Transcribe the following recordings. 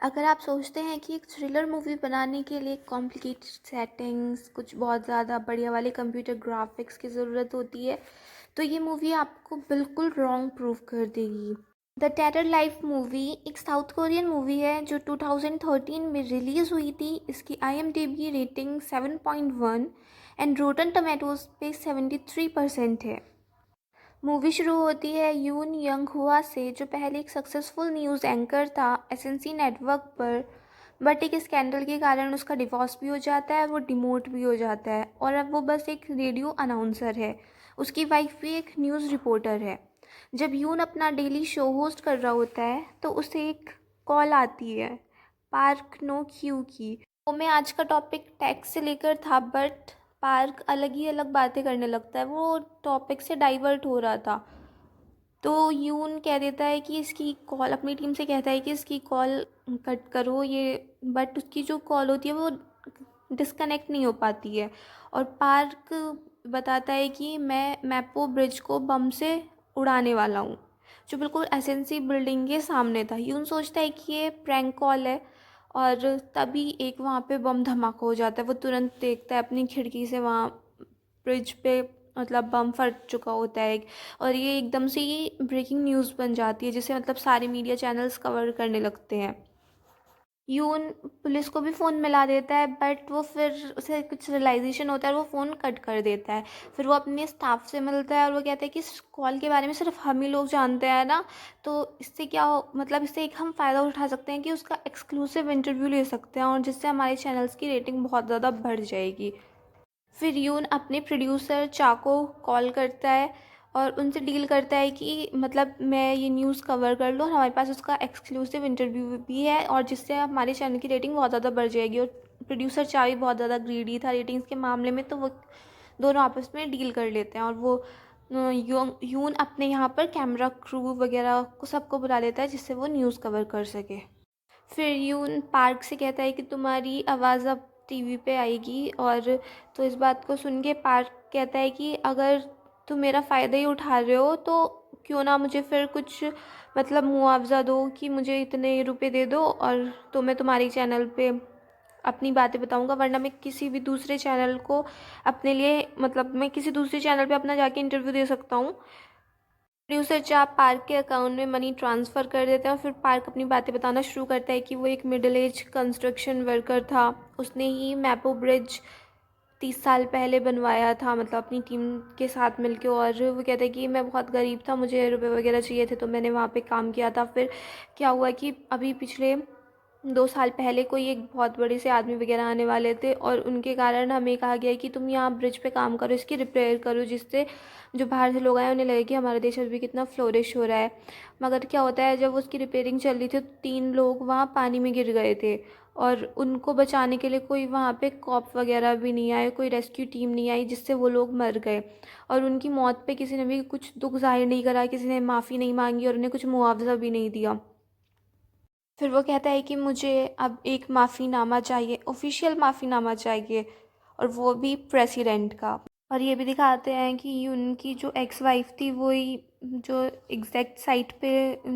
अगर आप सोचते हैं कि एक थ्रिलर मूवी बनाने के लिए कॉम्प्लिकेटेड सेटिंग्स, कुछ बहुत ज़्यादा बढ़िया वाले कंप्यूटर ग्राफिक्स की ज़रूरत होती है, तो ये मूवी आपको बिल्कुल रॉन्ग प्रूव कर देगी। द टेरर लाइफ मूवी एक साउथ कोरियन मूवी है जो 2013 में रिलीज़ हुई थी। इसकी IMDb rating 7.1 and rotten tomatoes पे 73% है। मूवी शुरू होती है यून यंग हुआ से, जो पहले एक सक्सेसफुल न्यूज़ एंकर था SNC नेटवर्क पर, बट एक स्कैंडल के कारण उसका डिवोर्स भी हो जाता है, वो डिमोट भी हो जाता है और अब वो बस एक रेडियो अनाउंसर है। उसकी वाइफ भी एक न्यूज़ रिपोर्टर है। जब यून अपना डेली शो होस्ट कर रहा होता है तो उसे एक कॉल आती है पार्क नो क्यू की। वो में आज का टॉपिक टैक्स से लेकर था, बट पार्क अलग ही अलग बातें करने लगता है, वो टॉपिक से डाइवर्ट हो रहा था। तो यून कह देता है कि इसकी कॉल, अपनी टीम से कहता है कि इसकी कॉल कट करो ये, बट उसकी जो कॉल होती है वो डिस्कनेक्ट नहीं हो पाती है। और पार्क बताता है कि मैं मैपो ब्रिज को बम से उड़ाने वाला हूँ, जो बिल्कुल एसएनसी बिल्डिंग के सामने था। यून सोचता है कि ये प्रैंक कॉल है और तभी एक वहाँ पे बम धमाका हो जाता है। वो तुरंत देखता है अपनी खिड़की से, वहाँ ब्रिज पे मतलब बम फट चुका होता है और ये एकदम से ये ब्रेकिंग न्यूज़ बन जाती है, जिसे मतलब सारे मीडिया चैनल्स कवर करने लगते हैं। यून पुलिस को भी फ़ोन मिला देता है, बट वो फिर उसे कुछ रियलाइजेशन होता है और वो फ़ोन कट कर देता है। फिर वो अपने स्टाफ से मिलता है और वो कहता है कि इस कॉल के बारे में सिर्फ हम ही लोग जानते हैं ना, तो इससे क्या हो, मतलब इससे एक हम फ़ायदा उठा सकते हैं कि उसका एक्सक्लूसिव इंटरव्यू ले सकते हैं और जिससे हमारे चैनल्स की रेटिंग बहुत ज़्यादा बढ़ जाएगी। फिर यून अपने प्रोड्यूसर चा को कॉल करता है और उनसे डील करता है कि मतलब मैं ये न्यूज़ कवर कर लूँ और हमारे पास उसका एक्सक्लूसिव इंटरव्यू भी है और जिससे हमारे चैनल की रेटिंग बहुत ज़्यादा बढ़ जाएगी। और प्रोड्यूसर चा भी बहुत ज़्यादा ग्रीडी था रेटिंग्स के मामले में, तो वो दोनों आपस में डील कर लेते हैं और वो यून अपने यहाँ पर कैमरा क्रू वगैरह को सबको बुला लेता है जिससे वो न्यूज़ कवर कर सके। फिर यून पार्क से कहता है कि तुम्हारी आवाज़ अब टीवी पे आएगी, और तो इस बात को सुन के पार्क कहता है कि अगर तुम मेरा फ़ायदा ही उठा रहे हो तो क्यों ना मुझे फिर कुछ मतलब मुआवजा दो कि मुझे इतने रुपए दे दो और तो मैं तुम्हारी चैनल पे अपनी बातें बताऊंगा, वरना मैं किसी भी दूसरे चैनल को अपने लिए मतलब मैं किसी दूसरे चैनल पे अपना जाके इंटरव्यू दे सकता हूँ। प्रोड्यूसर चाप पार्क के अकाउंट में मनी ट्रांसफ़र कर देते हैं और फिर पार्क अपनी बातें बताना शुरू करता है कि वो एक मिडिल एज कंस्ट्रक्शन वर्कर था। उसने ही मैपो ब्रिज 30 साल पहले बनवाया था, मतलब अपनी टीम के साथ मिलके। और वो कहता है कि मैं बहुत गरीब था, मुझे रुपए वगैरह चाहिए थे तो मैंने वहाँ पे काम किया था। फिर क्या हुआ कि अभी पिछले 2 साल पहले कोई एक बहुत बड़े से आदमी वगैरह आने वाले थे और उनके कारण हमें कहा गया कि तुम यहाँ ब्रिज पे काम करो, इसकी रिपेयर करो, जिससे जो बाहर से लोग आए उन्हें लगे कि हमारा देश अभी कितना फ्लोरिश हो रहा है। मगर क्या होता है, जब उसकी रिपेयरिंग चल रही थी तो 3 लोग वहाँ पानी में गिर गए थे और उनको बचाने के लिए कोई वहाँ पे कॉप वगैरह भी नहीं आए, कोई रेस्क्यू टीम नहीं आई, जिससे वो लोग मर गए। और उनकी मौत पे किसी ने भी कुछ दुख जाहिर नहीं करा, किसी ने माफ़ी नहीं मांगी और उन्हें कुछ मुआवजा भी नहीं दिया। फिर वो कहता है कि मुझे अब एक माफ़ीनामा चाहिए, ऑफिशियल माफ़ीनामा चाहिए, और वो भी प्रेसिडेंट का। और ये भी दिखाते हैं कि उनकी जो एक्स वाइफ थी वही जो एग्जैक्ट साइट पे,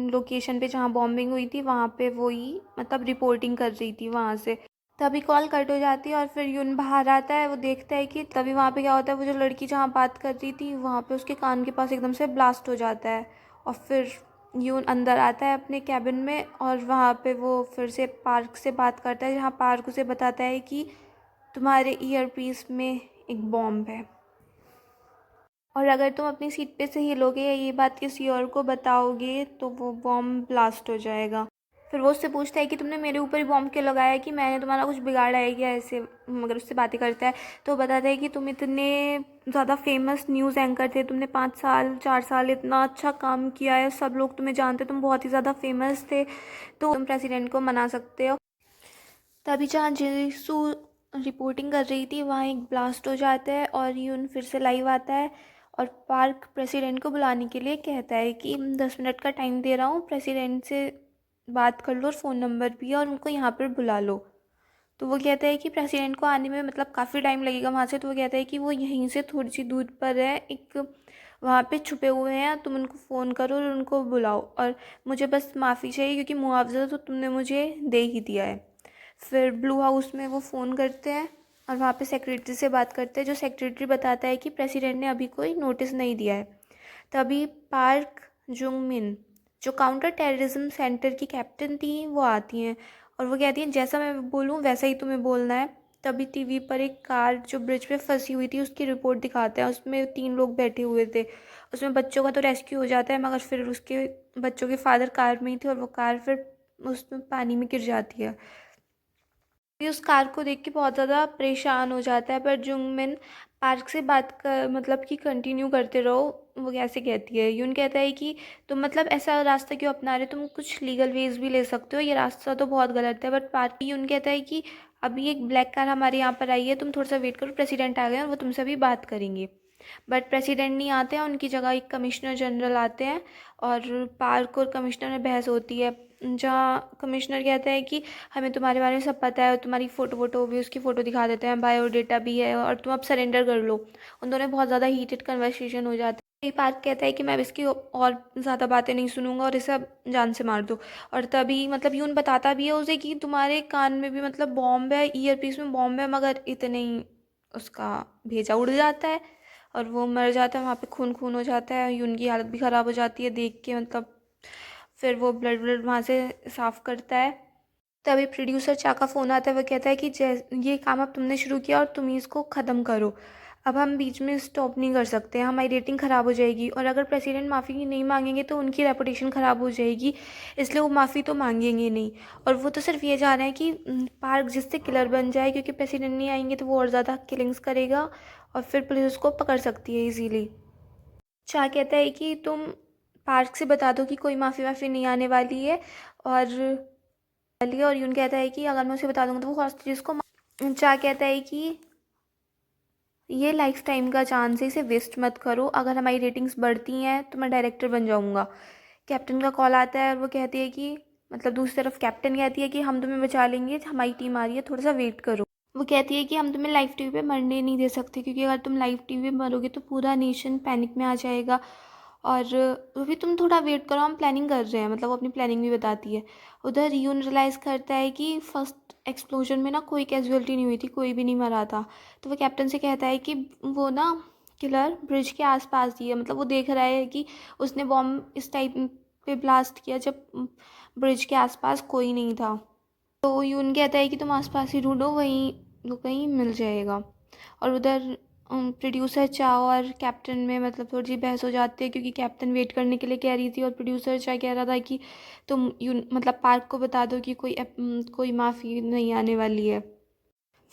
लोकेशन पे जहाँ बॉम्बिंग हुई थी वहाँ पे वही मतलब रिपोर्टिंग कर रही थी वहाँ से। तभी कॉल कट हो जाती है और फिर यून बाहर आता है। वो देखता है कि तभी वहाँ पे क्या होता है, वो जो लड़की जहाँ बात कर रही थी वहाँ पे उसके कान के पास एकदम से ब्लास्ट हो जाता है और फिर यून अंदर आता है अपने कैबिन में और वहाँ पे वो फिर से पार्क से बात करता है, जहाँ पार्क उसे बताता है कि तुम्हारे ईयरपीस में एक बॉम्ब है और अगर तुम अपनी सीट पे से हिलोगे या ये बात किसी और को बताओगे तो वो बॉम्ब ब्लास्ट हो जाएगा। फिर वो उससे पूछता है कि तुमने मेरे ऊपर ही बॉम्ब क्यों लगाया है, कि मैंने तुम्हारा कुछ बिगाड़ा है क्या ऐसे। मगर उससे बातें करता है तो वो बताता है कि तुम इतने ज़्यादा फेमस न्यूज़ एंकर थे, तुमने 5 साल 4 साल इतना अच्छा काम किया है, सब लोग तुम्हें जानते, तुम बहुत ही ज़्यादा फेमस थे, तो तुम प्रेसिडेंट को मना सकते हो। तभी जहाँ जीसू रिपोर्टिंग कर रही थी वहाँ एक ब्लास्ट हो जाता है और यून फिर से लाइव आता है और पार्क प्रेसिडेंट को बुलाने के लिए कहता है कि 10 मिनट का टाइम दे रहा हूँ, प्रेसिडेंट से बात कर लो और फ़ोन नंबर भी है और उनको यहाँ पर बुला लो। तो वो कहता है कि प्रेसिडेंट को आने में मतलब काफ़ी टाइम लगेगा वहाँ से, तो वो कहता है कि वो यहीं से थोड़ी सी दूर पर है, एक वहाँ पे छुपे हुए हैं, तुम उनको फ़ोन करो और उनको बुलाओ, और मुझे बस माफ़ी चाहिए क्योंकि मुआवज़ा तो तुमने मुझे दे ही दिया है। फिर ब्लू हाउस में वो फ़ोन करते हैं और वहाँ पे सेक्रेटरी से बात करते हैं, जो सेक्रेटरी बताता है कि प्रेसिडेंट ने अभी कोई नोटिस नहीं दिया है। तभी पार्क जुंग मिन, जो काउंटर टेररिज्म सेंटर की कैप्टन थी, वो आती हैं और वो कहती हैं जैसा मैं बोलूँ वैसा ही तुम्हें बोलना है। तभी टीवी पर एक कार जो ब्रिज पे फंसी हुई थी उसकी रिपोर्ट दिखाते हैं, उसमें 3 लोग बैठे हुए थे। उसमें बच्चों का तो रेस्क्यू हो जाता है, मगर फिर उसके बच्चों के फादर कार में ही थे और वो कार फिर उसमें पानी में गिर जाती है। भी उस कार को देख के बहुत ज़्यादा परेशान हो जाता है, पर जुंगमिन पार्क से बात कर मतलब कि कंटिन्यू करते रहो। वो कैसे कहती है, यून कहता है कि तुम मतलब ऐसा रास्ता क्यों अपना रहे हो, तुम कुछ लीगल वेज भी ले सकते हो, ये रास्ता तो बहुत गलत है। बट पार्क यून कहता है कि अभी एक ब्लैक कार हमारे यहाँ पर आई है, तुम थोड़ा सा वेट करो, प्रेसिडेंट आ गए हैं और वो तुमसे अभी बात करेंगे। बट प्रेसिडेंट नहीं आते हैं, उनकी जगह एक कमिश्नर जनरल आते हैं और पार्क और कमिश्नर में बहस होती है, जहाँ कमिश्नर कहता है कि हमें तुम्हारे बारे में सब पता है, और तुम्हारी फ़ोटो वोटो भी, उसकी फ़ोटो दिखा देते हैं, बायोडेटा भी है, और तुम अब सरेंडर कर लो। उन दोनों में बहुत ज़्यादा हीटेड कन्वर्सेशन हो जाता है। पार्क कहता है कि मैं अब इसकी और ज़्यादा बातें नहीं सुनूंगा और इसे अब जान से मार दो। और तभी मतलब यून बताता भी है उसे कि तुम्हारे कान में भी मतलब बॉम्ब है, ईयर पीस में बॉम्ब है, मगर इतने ही उसका भेजा उड़ जाता है और वो मर जाता है। वहाँ पे खून खून हो जाता है, यून की हालत भी ख़राब हो जाती है देख के, मतलब फिर वो ब्लड ब्लड वहाँ से साफ़ करता है। तभी प्रोड्यूसर चा का फ़ोन आता है, वो कहता है कि ये काम अब तुमने शुरू किया और तुम ही इसको ख़त्म करो, अब हम बीच में स्टॉप नहीं कर सकते, हमारी रेटिंग ख़राब हो जाएगी, और अगर प्रेसिडेंट माफ़ी नहीं मांगेंगे तो उनकी रेपुटेशन ख़राब हो जाएगी, इसलिए वो माफ़ी तो मांगेंगे नहीं। और वो तो सिर्फ ये चाह रहे हैं कि पार्क जिससे किलर बन जाए, क्योंकि प्रेसिडेंट नहीं आएंगे तो वो और ज़्यादा किलिंग्स करेगा और फिर पुलिस उसको पकड़ सकती है इजीली। चाह कहता है कि तुम पार्क से बता दो कि कोई माफ़ी वाफ़ी नहीं आने वाली है, और यून कहता है कि अगर मैं उसे बता दूंगा तो वो हॉस्टेजेस को चाह कहता है कि ये लाइफ टाइम का चांस है, इसे वेस्ट मत करो, अगर हमारी रेटिंग्स बढ़ती हैं तो मैं डायरेक्टर बन जाऊंगा। कैप्टन का कॉल आता है और वो कहती है कि मतलब दूसरी तरफ कैप्टन कहती है कि हम तुम्हें बचा लेंगे, हमारी टीम आ रही है, थोड़ा सा वेट करो। वो कहती है कि हम तुम्हें लाइव टीवी पे मरने नहीं दे सकते, क्योंकि अगर तुम लाइव टीवी पे मरोगे तो पूरा नेशन पैनिक में आ जाएगा, और वो भी तुम थोड़ा वेट करो, हम प्लानिंग कर रहे हैं, मतलब वो अपनी प्लानिंग भी बताती है। उधर यून रियलाइज़ करता है कि फर्स्ट एक्सप्लोजन में ना कोई कैजुअलिटी नहीं हुई थी, कोई भी नहीं मरा था। तो वो कैप्टन से कहता है कि वो ना किलर ब्रिज के आसपास ही है, मतलब वो देख रहा है कि उसने बॉम्ब इस टाइप पे ब्लास्ट किया जब ब्रिज के आसपास कोई नहीं था। तो यून कहता है कि तुम आसपास ही ढूंढो, वहीं वो कहीं मिल जाएगा। और उधर प्रोड्यूसर चाह और कैप्टन में मतलब थोड़ी सी बहस हो जाती है, क्योंकि कैप्टन वेट करने के लिए कह रही थी और प्रोड्यूसर चाह कह रहा था कि तुम यून मतलब पार्क को बता दो कि कोई माफ़ी नहीं आने वाली है।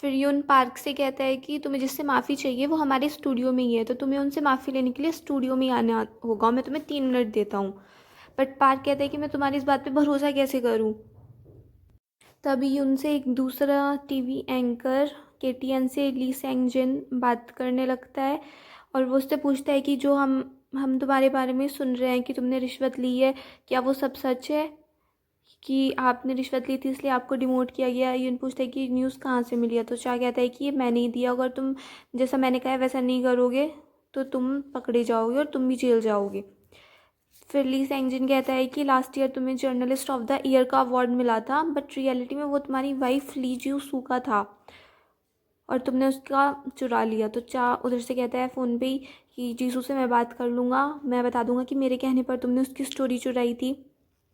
फिर यून पार्क से कहता है कि तुम्हें जिससे माफ़ी चाहिए वो हमारे स्टूडियो में ही है, तो तुम्हें उनसे माफ़ी लेने के लिए स्टूडियो में ही आना होगा, मैं तुम्हें 3 मिनट देता हूँ। बट पार्क कहता है कि मैं तुम्हारी इस बात पे भरोसा कैसे करूँ। तभी उनसे एक दूसरा टीवी एंकर केटीएन से ली सेंगजिन बात करने लगता है, और वो उससे पूछता है कि जो हम तुम्हारे बारे में सुन रहे हैं कि तुमने रिश्वत ली है, क्या वो सब सच है, कि आपने रिश्वत ली थी इसलिए आपको डिमोट किया गया। यून पूछता है कि न्यूज़ कहाँ से मिली है, तो शाह कहता है कि ये मैंने ही दिया, अगर तुम जैसा मैंने कहा है वैसा नहीं करोगे तो तुम पकड़े जाओगे और तुम भी जेल जाओगे। फिर ली सेंगजिन कहता है कि लास्ट ईयर तुम्हें जर्नलिस्ट ऑफ द ईयर का अवार्ड मिला था, बट रियलिटी में वो तुम्हारी वाइफ ली ज्यू सू का था और तुमने उसका चुरा लिया। तो चा उधर से कहता है फ़ोन पे ही कि जीसू से मैं बात कर लूँगा, मैं बता दूँगा कि मेरे कहने पर तुमने उसकी स्टोरी चुराई थी,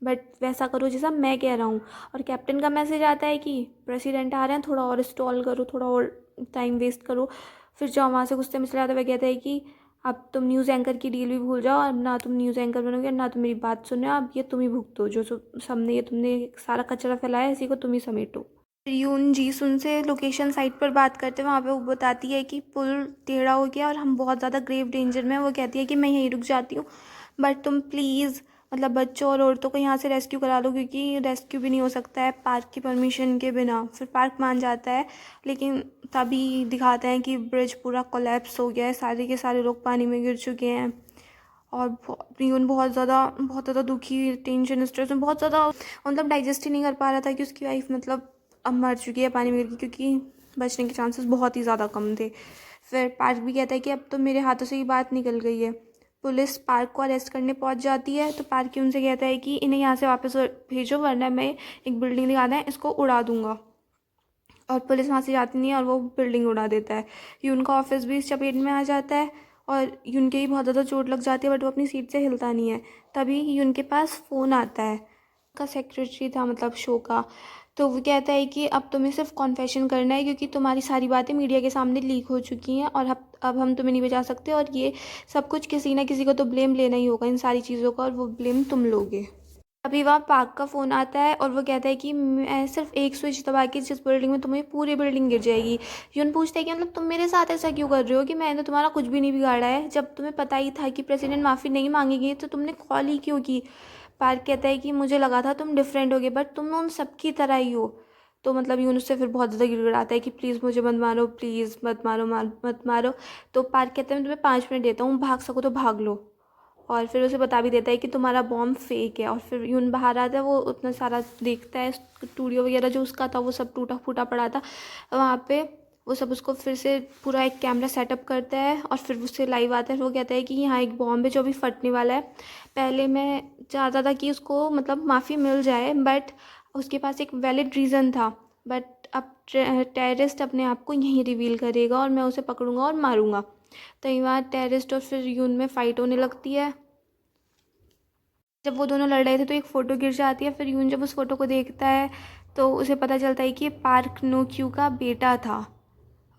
बट वैसा करो जैसा मैं कह रहा हूँ। और कैप्टन का मैसेज आता है कि प्रेसिडेंट आ रहे हैं, थोड़ा और स्टॉल करो, थोड़ा और टाइम वेस्ट करो। फिर जाओ वहाँ से गुस्से में चला आता है, वह कहता है कि अब तुम न्यूज़ एंकर की डील भी भूल जाओ, अब ना तुम न्यूज़ एंकर बनोगे ना तुम मेरी बात सुनो, अब ये तुम ही भुगतो, जो सबने ये तुमने सारा कचरा फैलाया इसी को तुम ही समेटो। यून जी सुन से लोकेशन साइट पर बात करते हैं, वहाँ पे वो बताती है कि पुल टेढ़ा हो गया और हम बहुत ज़्यादा ग्रेव डेंजर में हैं। वो कहती है कि मैं यहीं रुक जाती हूँ, बट तुम प्लीज़ मतलब बच्चों और औरतों को यहाँ से रेस्क्यू करा लो, क्योंकि रेस्क्यू भी नहीं हो सकता है पार्क की परमिशन के बिना। फिर पार्क मान जाता है, लेकिन तभी दिखाते हैं कि ब्रिज पूरा कोलैप्स हो गया है, सारे के सारे लोग पानी में गिर चुके हैं। और यून बहुत ज़्यादा दुखी, टेंशन, स्ट्रेस में बहुत ज़्यादा, मतलब डाइजेस्ट ही नहीं कर पा रहा था कि उसकी वाइफ मतलब अब मर चुकी है पानी में गिर के, क्योंकि बचने के चांसेस बहुत ही ज़्यादा कम थे। फिर पार्क भी कहता है कि अब तो मेरे हाथों से ही बात निकल गई है, पुलिस पार्क को अरेस्ट करने पहुंच जाती है। तो पार्क यून से कहता है कि इन्हें यहाँ से वापस भेजो, वरना मैं एक बिल्डिंग दिखाता है इसको उड़ा दूंगा। और पुलिस वहाँ से जाती नहीं है और वो बिल्डिंग उड़ा देता है। यून का ऑफिस भी इस चपेट में आ जाता है और यून के ही बहुत ज़्यादा चोट लग जाती है, बट वो अपनी सीट से हिलता नहीं है। तभी यून के पास फ़ोन आता है, का सेक्रेटरी था मतलब शो का। तो वो कहता है कि अब तुम्हें सिर्फ कॉन्फेशन करना है, क्योंकि तुम्हारी सारी बातें मीडिया के सामने लीक हो चुकी हैं और अब हम तुम्हें नहीं बचा सकते, और ये सब कुछ किसी ना किसी को तो ब्लेम लेना ही होगा इन सारी चीज़ों का, और वो ब्लेम तुम लोगे। अभी वहाँ पार्क का फ़ोन आता है और वो कहता है कि मैं सिर्फ एक स्विच दबा के जिस बिल्डिंग में तुम्हें पूरी बिल्डिंग गिर जाएगी। यून पूछता है कि मतलब तुम मेरे साथ ऐसा क्यों कर रहे हो, कि मैंने तुम्हारा कुछ भी नहीं बिगाड़ा है, जब तुम्हें पता ही था कि प्रेसिडेंट माफ़ी नहीं मांगेगी तो तुमने कॉल ही क्यों की। पार्क कहता है कि मुझे लगा था तुम डिफरेंट होगे, बट तुम उन सबकी तरह ही हो। तो मतलब यून उससे फिर बहुत ज़्यादा गिड़गिड़ाता है कि प्लीज़ मुझे मत मारो, प्लीज़ मत मारो, मत मारो। तो पार्क कहता है मैं तुम्हें 5 मिनट देता हूँ, भाग सको तो भाग लो। और फिर उसे बता भी देता है कि तुम्हारा बॉम्ब फेक है। और फिर यून बाहर आता है, वो उतना सारा देखता है, स्टूडियो वगैरह जो उसका था वो सब टूटा फूटा पड़ा था वहाँ पे। वो सब उसको फिर से पूरा एक कैमरा सेटअप करता है और फिर उससे लाइव आता है। वो कहता है कि यहाँ एक बॉम्ब है जो अभी फटने वाला है। पहले मैं चाहता था कि उसको मतलब माफ़ी मिल जाए, बट उसके पास एक वैलिड रीज़न था, बट अब टेररिस्ट अपने आप को यहीं रिवील करेगा और मैं उसे पकड़ूंगा और मारूंगा। तो यहाँ टेररिस्ट और फिर यून में फ़ाइट होने लगती है। जब वो दोनों लड़ रहे थे तो एक फ़ोटो गिर जाती है। फिर यून जब उस फोटो को देखता है तो उसे पता चलता है कि ये पार्क नो क्यू का बेटा था।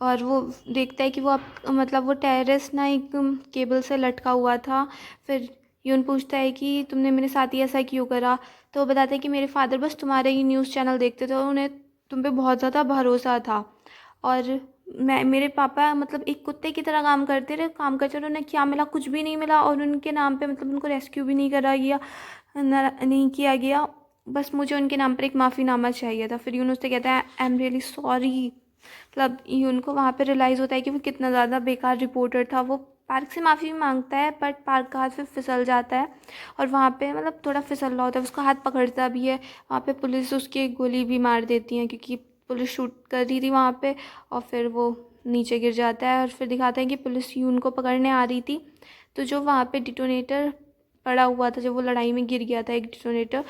और वो देखता है कि वो मतलब वो टेररिस्ट ना एक केबल से लटका हुआ था। फिर यून पूछता है कि तुमने मेरे साथ ही ऐसा क्यों करा। तो वो बताता है कि मेरे फादर बस तुम्हारे ही न्यूज़ चैनल देखते थे और उन्हें तुम पे बहुत ज़्यादा भरोसा था, और मैं मेरे पापा मतलब एक कुत्ते की तरह काम करते रहे, उन्हें क्या मिला, कुछ भी नहीं मिला, और उनके नाम पे मतलब उनको रेस्क्यू भी नहीं करा गया, नहीं किया गया। बस मुझे उनके नाम पर एक माफ़ीनामा चाहिए था। फिर यून उससे कहता है आई एम रियली सॉरी। मतलब यून को वहाँ पे रियलाइज़ होता है कि वो कितना ज़्यादा बेकार रिपोर्टर था। वो पार्क से माफ़ी मांगता है, बट पार्क का हाथ फिर फिसल जाता है और वहाँ पे मतलब थोड़ा फिसल रहा होता है, उसका हाथ पकड़ता भी है। वहाँ पे पुलिस उसकी गोली भी मार देती है, क्योंकि पुलिस शूट कर रही थी वहाँ पे, और फिर वो नीचे गिर जाता है। और फिर दिखाते हैं कि पुलिस यून को पकड़ने आ रही थी। तो जो वहाँ पे डिटोनेटर पड़ा हुआ था, जब वो लड़ाई में गिर गया था एक डिटोनेटर,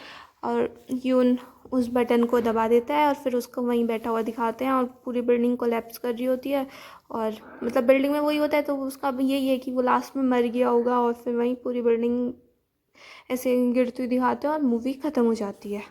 और यून उस बटन को दबा देता है और फिर उसको वहीं बैठा हुआ दिखाते हैं और पूरी बिल्डिंग कोलैप्स कर रही होती है। और मतलब बिल्डिंग में वही होता है, तो उसका भी यही है कि वो लास्ट में मर गया होगा, और फिर वहीं पूरी बिल्डिंग ऐसे गिरती हुई दिखाते हैं और मूवी ख़त्म हो जाती है।